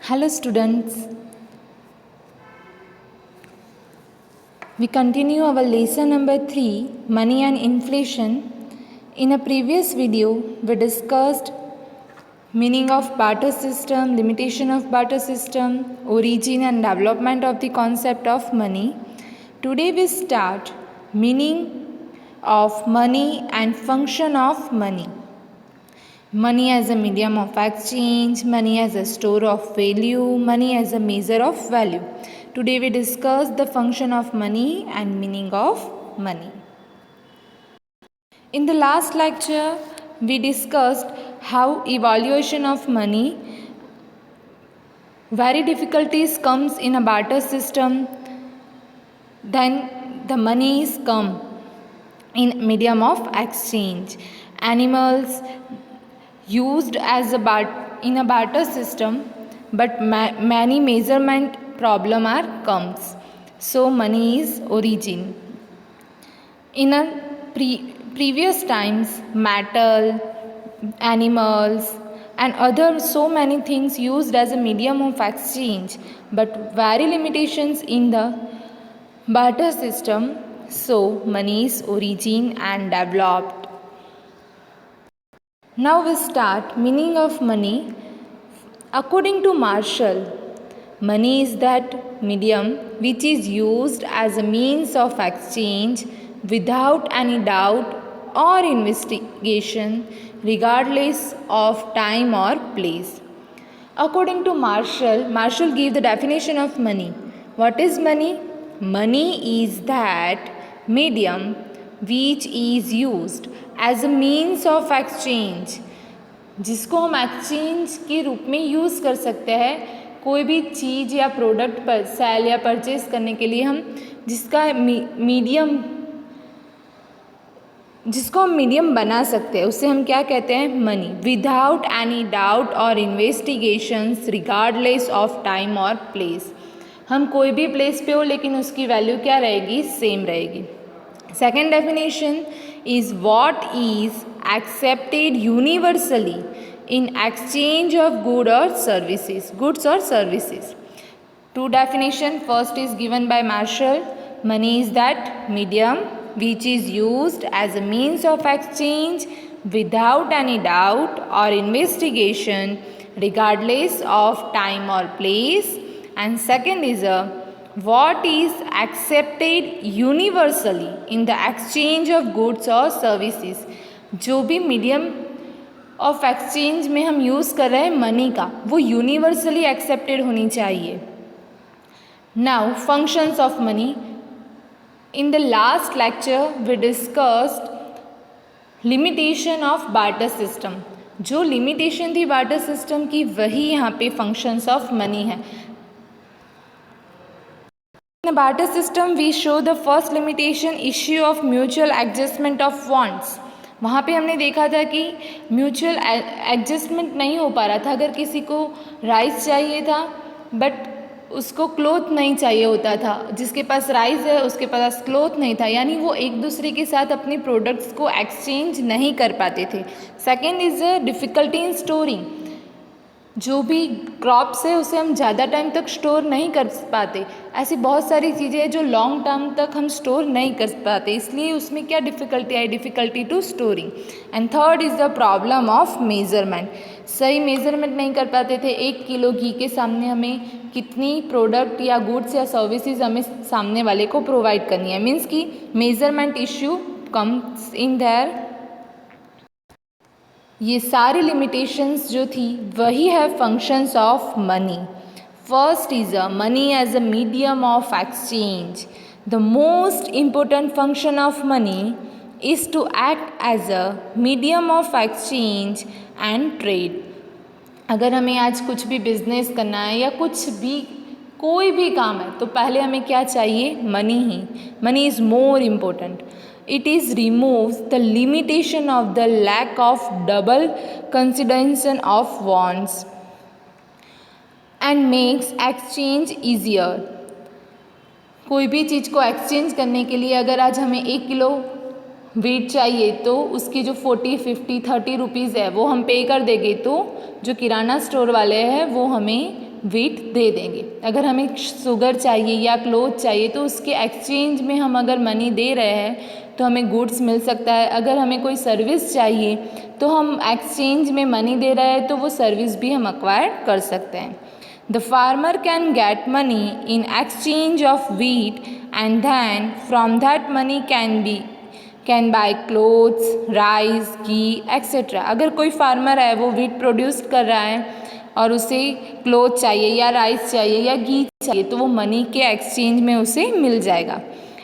Hello students, we continue our lesson number 3, money and inflation. In a previous video, we discussed meaning of barter system, limitation of barter system, origin and development of the concept of money. Today we start meaning of money and function of money. Money as a medium of exchange, money as a store of value, money as a measure of value. Today we discuss the function of money and meaning of money. In the last lecture, we discussed how evaluation of money, very difficulties comes in a barter system, then the monies come in medium of exchange. Animals used as in a barter system, but many measurement problem comes. So money is origin. In a previous times, metal, animals, and other so many things used as a medium of exchange, but very limitations in the barter system. So money is origin and developed. Now we start meaning of money. According to Marshall, money is that medium which is used as a means of exchange without any doubt or investigation, regardless of time or place. According to Marshall gave the definition of money. What is money? Money is that medium which is used as a means of exchange, जिसको हम exchange के रूप में use कर सकते हैं कोई भी चीज़ या प्रोडक्ट पर सेल या परचेज करने के लिए, हम जिसका जिसको हम मीडियम बना सकते हैं उसे हम क्या कहते हैं? मनी. विदाउट एनी डाउट और इन्वेस्टिगेशंस, रिगार्डलेस ऑफ टाइम और प्लेस. हम कोई भी प्लेस पे हो लेकिन उसकी वैल्यू क्या रहेगी? सेम रहेगी. Second definition is what is accepted universally in exchange of goods or services. Two definition. First is given by Marshall. Money is that medium which is used as a means of exchange without any doubt or investigation, regardless of time or place. And second is what is accepted universally in the exchange of goods or services. जो भी medium of exchange में हम use कर रहे हैं money का, वो universally accepted होनी चाहिए. Now functions of money. In the last lecture we discussed limitation of barter system. जो लिमिटेशन थी बार्टर सिस्टम की वही यहाँ पे फंक्शंस ऑफ मनी है. In the barter system, we show the first limitation issue of mutual adjustment of wants. वहाँ पे हमने देखा था कि म्यूचुअल एडजस्टमेंट नहीं हो पा रहा था. अगर किसी को राइस चाहिए था बट उसको क्लोथ नहीं चाहिए होता था, जिसके पास राइस है उसके पास क्लोथ नहीं था, यानी वो एक दूसरे के साथ अपने प्रोडक्ट्स को एक्सचेंज नहीं कर पाते थे. Second is a difficulty in storing. जो भी क्रॉप्स है उसे हम ज़्यादा टाइम तक स्टोर नहीं कर पाते. ऐसी बहुत सारी चीज़ें हैं जो लॉन्ग टर्म तक हम स्टोर नहीं कर पाते, इसलिए उसमें क्या डिफ़िकल्टी आई? Difficulty to storing. And third is the problem of measurement. सही मेज़रमेंट नहीं कर पाते थे. 1 किलो घी के सामने हमें कितनी प्रोडक्ट या गुड्स या सर्विसेज हमें सामने वाले को प्रोवाइड करनी है. मीन्स कि measurement issue comes in there. ये सारी लिमिटेशंस जो थी वही है functions of money. First is a money as a medium of exchange. The most important function of money is to act as a medium of exchange and trade. अगर हमें आज कुछ भी बिजनेस करना है या कुछ भी कोई भी काम है तो पहले हमें क्या चाहिए? Money he. Money is more important. It is removes the limitation of the lack of double consideration of wants and makes exchange easier. कोई भी चीज़ को एक्सचेंज करने के लिए अगर आज हमें 1 किलो वेट चाहिए तो उसकी जो 40, 50, 30 रुपीज़ है वो हम पे कर देंगे, तो जो किराना स्टोर वाले हैं वो हमें वीट दे देंगे। अगर हमें शुगर चाहिए या क्लोथ चाहिए तो उसके एक्सचेंज में हम अगर मनी दे रहे हैं तो हमें गुड्स मिल सकता है। अगर हमें कोई सर्विस चाहिए तो हम एक्सचेंज में मनी दे रहे हैं तो वो सर्विस भी हम एक्वायर कर सकते हैं। The farmer can get money in exchange of wheat and then from that money can buy clothes, rice, ghee etcetera. अगर कोई फार्मर है वो वीट प्रोड्यूस कर रहा है और उसे क्लोथ चाहिए या राइस चाहिए या घी चाहिए तो वो मनी के एक्सचेंज में उसे मिल जाएगा।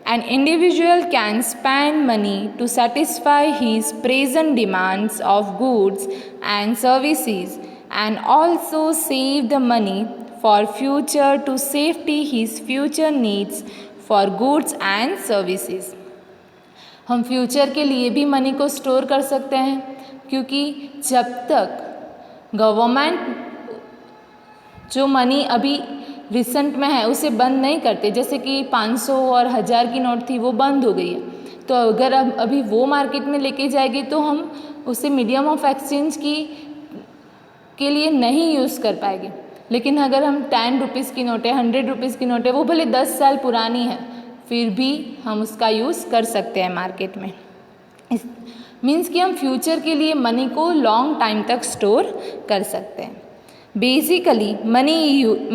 An individual can spend money to satisfy his present demands of goods and services and also save the money for future to safety his future needs for goods and services। हम future के लिए भी money को store कर सकते हैं क्योंकि जब तक गवर्नमेंट जो मनी अभी रिसेंट में है उसे बंद नहीं करते, जैसे कि 500 और 1000 की नोट थी वो बंद हो गई है, तो अगर अब अभी वो मार्केट में लेके जाएगी तो हम उसे मीडियम ऑफ एक्सचेंज के लिए नहीं यूज़ कर पाएंगे। लेकिन अगर हम 10 रुपीज़ की नोट है, 100 रुपीज़ की नोट है, वो भले 10 साल पुरानी है फिर भी हम उसका यूज़ कर सकते हैं मार्केट में। इस मीन्स कि हम फ्यूचर के लिए मनी को लॉन्ग टाइम तक स्टोर कर सकते हैं। Basically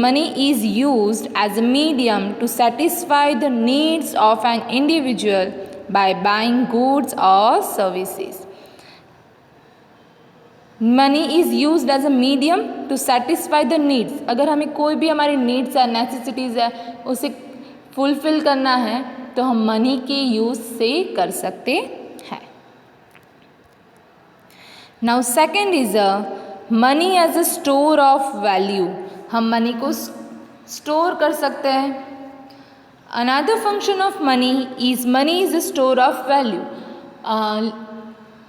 money is used as a medium to satisfy the needs of an individual by buying goods or services। Money is used as a medium to satisfy the needs. अगर हमें कोई भी हमारी needs है, necessities है, उसे fulfil करना है तो हम मनी के यूज़ से कर सकते हैं। Now second is money as a store of value. हम मनी को स्टोर कर सकते हैं। Another function of money is a store of value.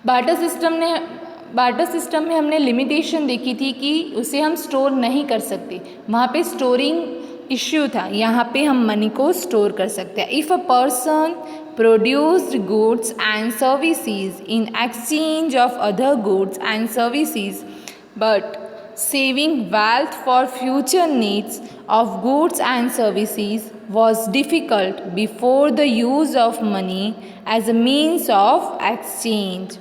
Barter system में हमने लिमिटेशन देखी थी कि उसे हम स्टोर नहीं कर सकते, वहाँ पे स्टोरिंग इश्यू था। यहाँ पे हम मनी को स्टोर कर सकते हैं। If a person produced goods and services in exchange of other goods and services but saving wealth for future needs of goods and services was difficult before the use of money as a means of exchange।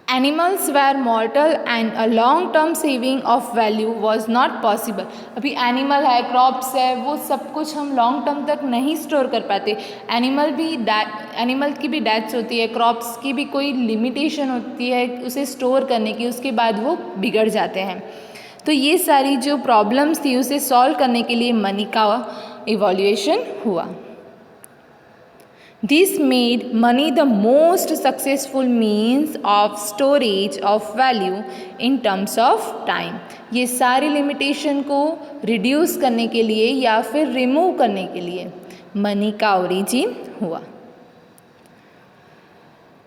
Animals were mortal and a long term saving of value was not possible। अभी animal है, crops है, वो सब कुछ हम long term तक नहीं store कर पाते। एनिमल की भी डेथ्स होती है, क्रॉप्स की भी कोई लिमिटेशन होती है उसे स्टोर करने की, उसके बाद वो बिगड़ जाते हैं। तो ये सारी जो प्रॉब्लम्स थी उसे सॉल्व करने के लिए मनी का इवोल्यूशन हुआ। This made money the most successful means of storage of value in terms of time। ये सारी लिमिटेशन को रिड्यूस करने के लिए या फिर रिमूव करने के लिए मनी का ओरिजिन हुआ।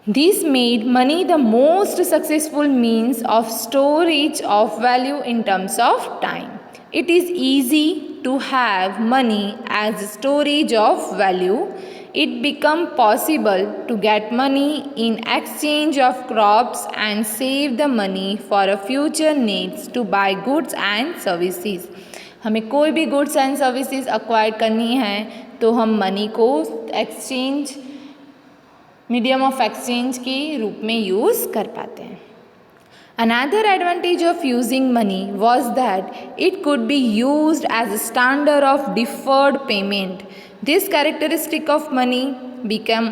This made money the most successful means of storage of value in terms of time। It is easy to have money as storage of value। It became possible to get money in exchange of crops and save the money for a future needs to buy goods and services। हमें कोई भी goods and services acquire करनी है तो हम money को exchange, medium of exchange के रूप में यूज़ कर पाते हैं। Another advantage of using money was that it could be used as a standard of deferred payment। This characteristic of money became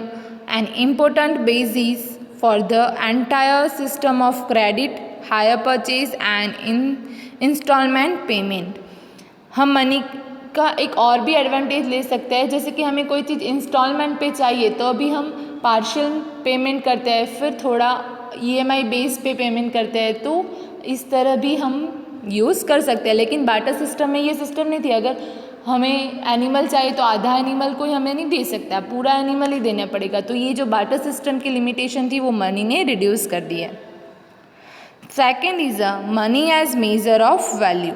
an important basis for the entire system of credit, hire purchase and installment payment। हम money का एक और भी advantage ले सकते हैं, जैसे कि हमें कोई चीज़ इंस्टॉलमेंट पे चाहिए तो अभी हम पार्शियल पेमेंट करते हैं, फिर थोड़ा EMI बेस पे पेमेंट करते हैं, तो इस तरह भी हम यूज़ कर सकते हैं। लेकिन बार्टर सिस्टम में ये सिस्टम नहीं थी। अगर हमें एनिमल चाहिए तो आधा एनिमल कोई हमें नहीं दे सकता, पूरा एनिमल ही देना पड़ेगा। तो ये जो बार्टर सिस्टम की लिमिटेशन थी वो मनी ने रिड्यूस कर दी है। Second is money as measure of value.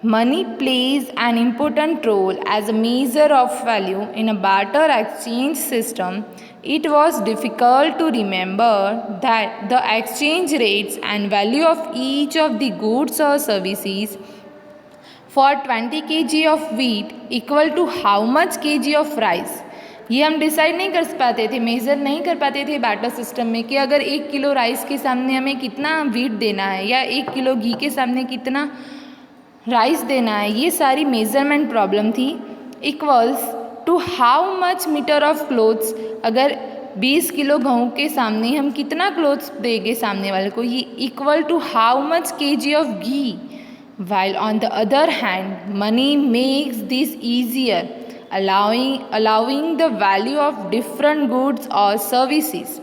Money plays an important role as a measure of value in a barter exchange system। It was difficult to remember that the exchange rates and value of each of the goods or services for 20 kg of wheat equal to how much kg of rice. ये हम decide नहीं कर पाते थे, measure नहीं कर पाते थे बार्टर सिस्टम में कि अगर 1 किलो राइस के सामने हमें कितना वीट देना है या 1 किलो घी के सामने कितना राइस देना है। ये सारी मेज़रमेंट प्रॉब्लम थी। Equals to how much metre of clothes, अगर 20 किलो गेहूँ के सामने हम कितना क्लोथ्स देंगे सामने वाले को, ये equal to how much kg of ghee. While on the other hand, money makes this easier, allowing the value of different goods or services.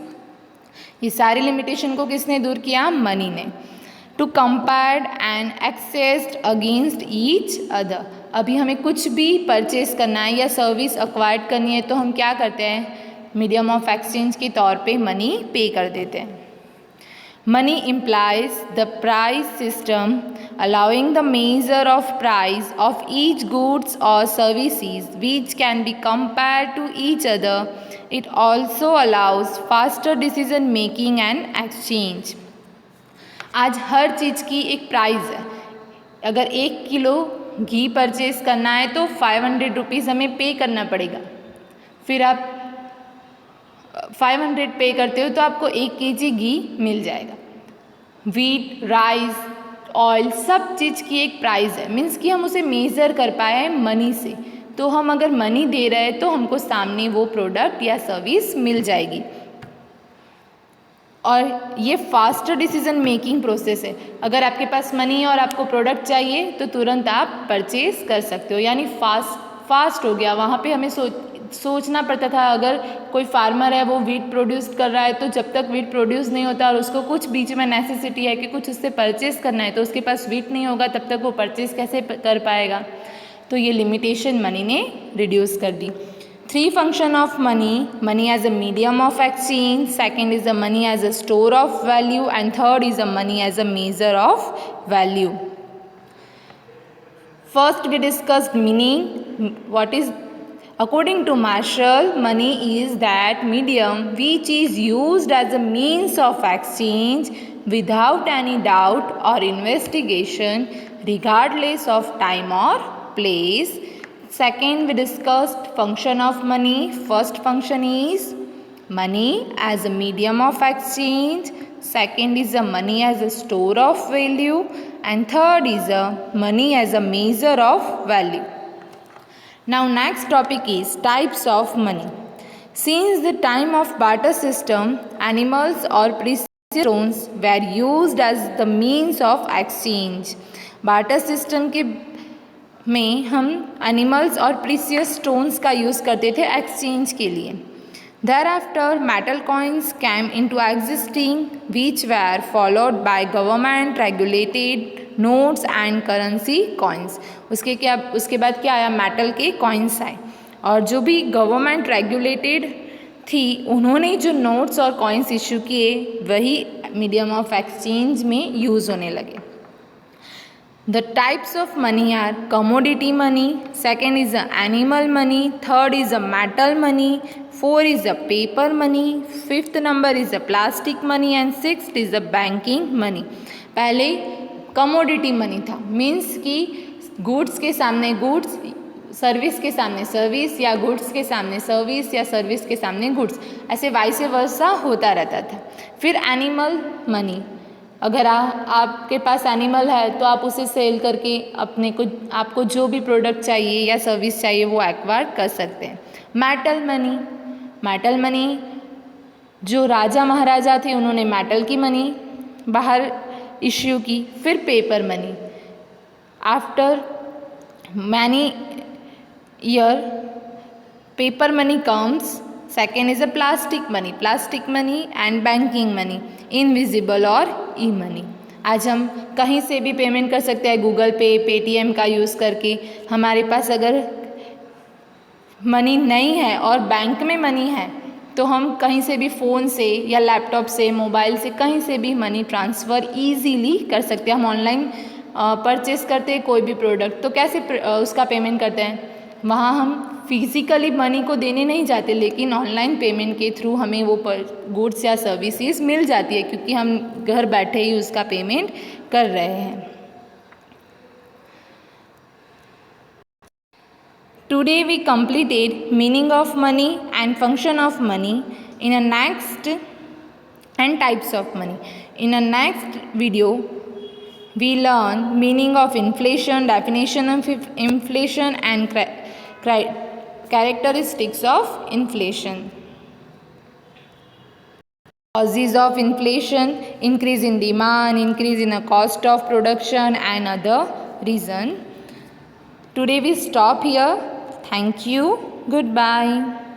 ये सारी लिमिटेशन को किसने दूर किया? मनी ने। To compare and accessed against each other, अभी हमें कुछ भी परचेज करना है या सर्विस एक्वायर्ड करनी है तो हम क्या करते हैं? मीडियम ऑफ एक्सचेंज के तौर पे मनी पे कर देते हैं। Money implies the price system, allowing the measure of price of each goods or services which can be compared to each other. It also allows faster decision making and exchange. आज हर चीज़ की एक price है। अगर 1 kilo घी purchase करना है तो 500 rupees हमें पे करना पड़ेगा। फिर आप 500 पे करते हो तो आपको 1 kg घी मिल जाएगा। वीट, राइस, ऑयल, सब चीज़ की एक प्राइस है, मीन्स कि हम उसे मेज़र कर पाए मनी से। तो हम अगर मनी दे रहे हैं तो हमको सामने वो प्रोडक्ट या सर्विस मिल जाएगी। और ये फास्टर डिसीजन मेकिंग प्रोसेस है। अगर आपके पास मनी है और आपको प्रोडक्ट चाहिए तो तुरंत आप परचेज कर सकते हो, यानी फास्ट हो गया। वहाँ पे हमें सोचना पड़ता था, अगर कोई फार्मर है वो वीट प्रोड्यूस कर रहा है तो जब तक वीट प्रोड्यूस नहीं होता और उसको कुछ बीच में नेसेसिटी है कि कुछ उससे परचेज करना है तो उसके पास वीट नहीं होगा, तब तक वो परचेज कैसे कर पाएगा। तो ये लिमिटेशन मनी ने रिड्यूस कर दी। 3 function of money: money as a medium of exchange, second is a money as a store of value and third is a money as a measure of value. First we discussed meaning. What is According to Marshall, money is that medium which is used as a means of exchange without any doubt or investigation, regardless of time or place. Second, we discussed function of money. First function is money as a medium of exchange. Second is a money as a store of value. And third is a money as a measure of value. Now next topic is types of money. Since the time of barter system, animals or precious stones were used as the means of exchange. barter system के में हम animals और precious stones का use करते थे exchange के लिए। Thereafter, metal coins came into existing, which were followed by government-regulated notes and currency coins. उसके बाद क्या आया? मेटल के कॉइन्स आए, और जो भी गवर्नमेंट रेगुलेटेड थी उन्होंने जो नोट्स और कॉइन्स इशू किए वही मीडियम ऑफ एक्सचेंज में यूज़ होने लगे। The types of money are commodity money, second is a animal money, third is a metal money, 4 is a paper money, 5th number is a plastic money and 6th is a banking money. पहले commodity money था, means कि goods के सामने goods, service के सामने service, या goods के सामने सर्विस, या सर्विस के सामने गुड्स, ऐसे वाइस वर्सा होता रहता था। फिर एनिमल मनी, अगर आपके पास एनिमल है तो आप उसे सेल करके आपको जो भी प्रोडक्ट चाहिए या सर्विस चाहिए वो एक्वायर कर सकते हैं। मेटल मनी जो राजा महाराजा थे उन्होंने मेटल की मनी बाहर इश्यू की। फिर paper money, after many year paper money comes. Second is a plastic money and banking money, invisible और ई मनी। आज हम कहीं से भी पेमेंट कर सकते हैं गूगल पे, पेटीएम का यूज़ करके। हमारे पास अगर मनी नहीं है और बैंक में मनी है तो हम कहीं से भी फ़ोन से या लैपटॉप से, मोबाइल से, कहीं से भी मनी ट्रांसफ़र ईजीली कर सकते हैं। हम ऑनलाइन परचेस करते हैं कोई भी प्रोडक्ट तो कैसे उसका पेमेंट करते हैं? वहाँ हम फिज़िकली मनी को देने नहीं जाते, लेकिन ऑनलाइन पेमेंट के थ्रू हमें वो गुड्स या सर्विसेज मिल जाती है, क्योंकि हम घर बैठे ही उसका पेमेंट कर रहे हैं। Today we completed meaning of money and function of money in a next and types of money. In a next video we learn meaning of inflation, definition of inflation and characteristics of inflation. Causes of inflation: increase in demand, increase in the cost of production and other reason. Today we stop here. Thank you. Goodbye.